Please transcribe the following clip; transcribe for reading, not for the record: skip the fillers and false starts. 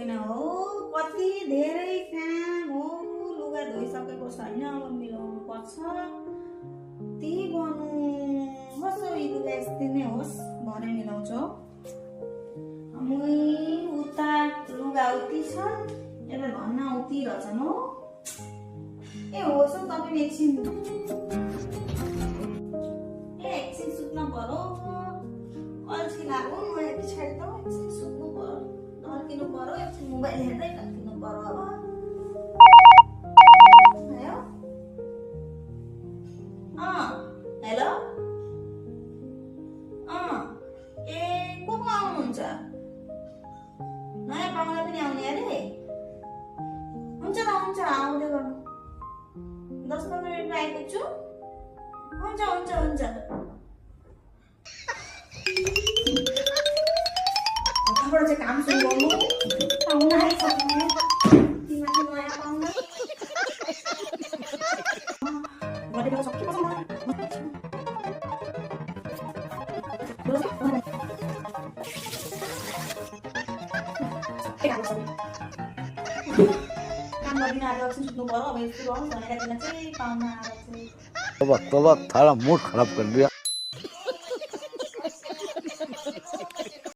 होइन हो कति धेरै काम हो लुगा धोइसकेको छैन अब मिलाउनु पर्छ त्यही गर्नु कसो यी लुगा यस्तै नै होस् भरे मिलाउँछु उता लुगा उति छ यता धन्ना उति रहेछन् हो ए होस् हौ तपाईँ एकछिन सुत्न पर्यो अल्छी लाग्यो मलाई पछाडि त एकछिन सुत्नु पर्यो धर्किनु पर्यो एकछिन मोबाइल हेर्दै धर्किनु पर्यो अब हेलो ए को आउनुहुन्छ नयाँ पाहुना पनि आउने अरे हुन्छ त हुन्छ आउँदै गर्नु 10-15 मिनटमा आइपुग्छु हुन्छ हुन्छ हुन्छ कहाँबाट चाहिँ काम सुरु गर्नु पाहुना आइसक्नु तिमीले नयाँ पाहुना गरेर सकिन्छ काम गरिन आज एकछिन सुत्नु पर्यो अब यस्तो रहोस् भनेर दिन चाहिँ पाहुना आएर चाहिँ तब थारा मूड खराब कर दिया